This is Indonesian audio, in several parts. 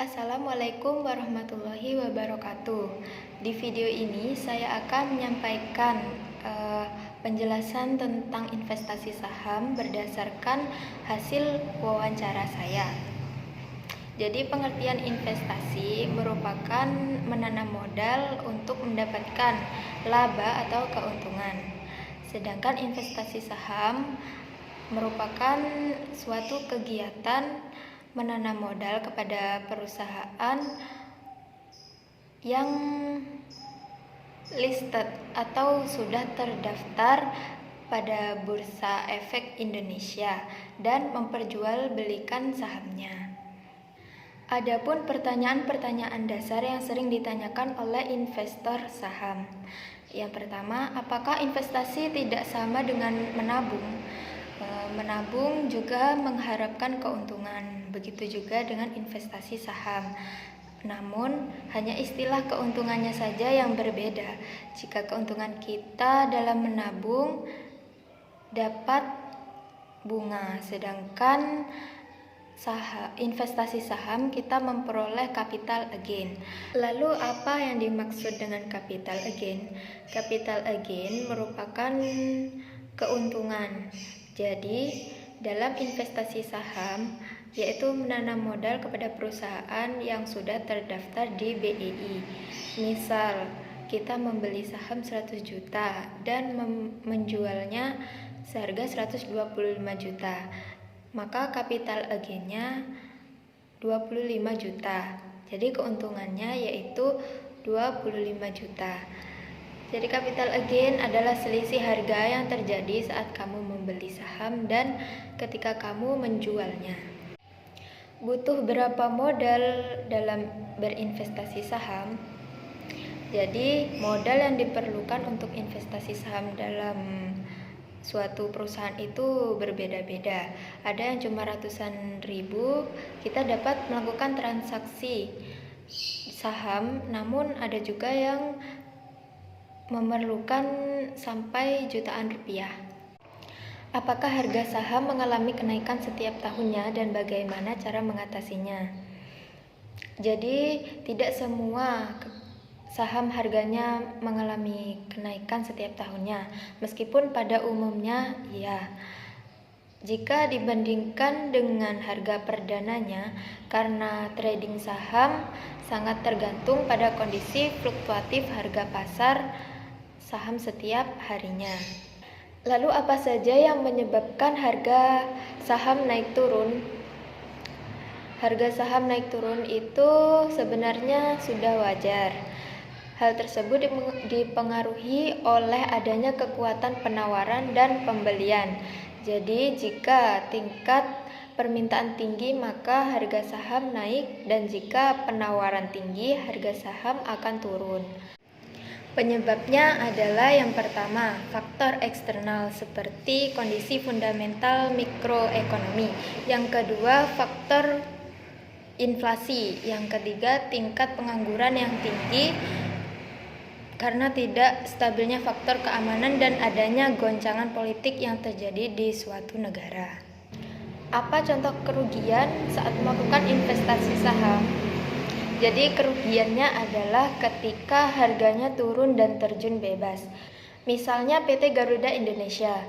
Assalamualaikum warahmatullahi wabarakatuh. Di video ini saya akan menyampaikan penjelasan tentang investasi saham berdasarkan hasil wawancara saya. Jadi pengertian investasi merupakan menanam modal untuk mendapatkan laba atau keuntungan. Sedangkan investasi saham merupakan suatu kegiatan menanam modal kepada perusahaan yang listed atau sudah terdaftar pada Bursa Efek Indonesia dan memperjualbelikan sahamnya. Adapun pertanyaan-pertanyaan dasar yang sering ditanyakan oleh investor saham. Yang pertama, apakah investasi tidak sama dengan menabung? Menabung juga mengharapkan keuntungan, begitu juga dengan investasi saham. Namun, hanya istilah keuntungannya saja yang berbeda. Jika keuntungan kita dalam menabung dapat bunga, sedangkan investasi saham kita memperoleh capital gain. Lalu apa yang dimaksud dengan capital gain? Capital gain merupakan keuntungan. Jadi, dalam investasi saham, yaitu menanam modal kepada perusahaan yang sudah terdaftar di BEI. Misal, kita membeli saham 100 juta dan menjualnya seharga 125 juta. Maka capital gain-nya 25 juta. Jadi keuntungannya yaitu 25 juta. Jadi capital gain adalah selisih harga yang terjadi saat kamu membeli saham dan ketika kamu menjualnya. Butuh berapa modal dalam berinvestasi saham? Jadi modal yang diperlukan untuk investasi saham dalam suatu perusahaan itu berbeda-beda. Ada yang cuma ratusan ribu, kita dapat melakukan transaksi saham, namun ada juga yang memerlukan sampai jutaan rupiah. Apakah harga saham mengalami kenaikan setiap tahunnya dan bagaimana cara mengatasinya? Jadi, tidak semua saham harganya mengalami kenaikan setiap tahunnya, meskipun pada umumnya iya. Jika dibandingkan dengan harga perdananya, karena trading saham sangat tergantung pada kondisi fluktuatif harga pasar saham setiap harinya. Lalu apa saja yang menyebabkan harga saham naik turun? Harga saham naik turun itu sebenarnya sudah wajar. Hal tersebut dipengaruhi oleh adanya kekuatan penawaran dan pembelian. Jadi jika tingkat permintaan tinggi maka harga saham naik, dan jika penawaran tinggi harga saham akan turun. Penyebabnya adalah yang pertama, faktor eksternal seperti kondisi fundamental mikroekonomi. Yang kedua, faktor inflasi. Yang ketiga, tingkat pengangguran yang tinggi karena tidak stabilnya faktor keamanan dan adanya goncangan politik yang terjadi di suatu negara. Apa contoh kerugian saat melakukan investasi saham? Jadi kerugiannya adalah ketika harganya turun dan terjun bebas. Misalnya PT Garuda Indonesia.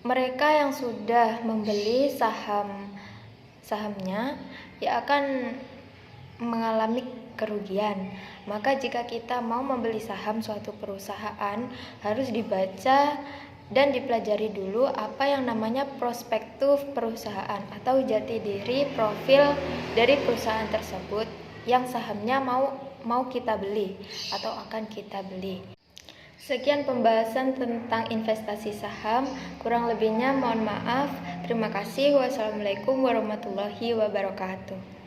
Mereka yang sudah membeli sahamnya ya akan mengalami kerugian. Maka jika kita mau membeli saham suatu perusahaan, harus dibaca dan dipelajari dulu apa yang namanya prospektus perusahaan atau jati diri profil dari perusahaan tersebut yang sahamnya mau kita beli atau akan kita beli. Sekian pembahasan tentang investasi saham, kurang lebihnya mohon maaf. Terima kasih. Wassalamualaikum warahmatullahi wabarakatuh.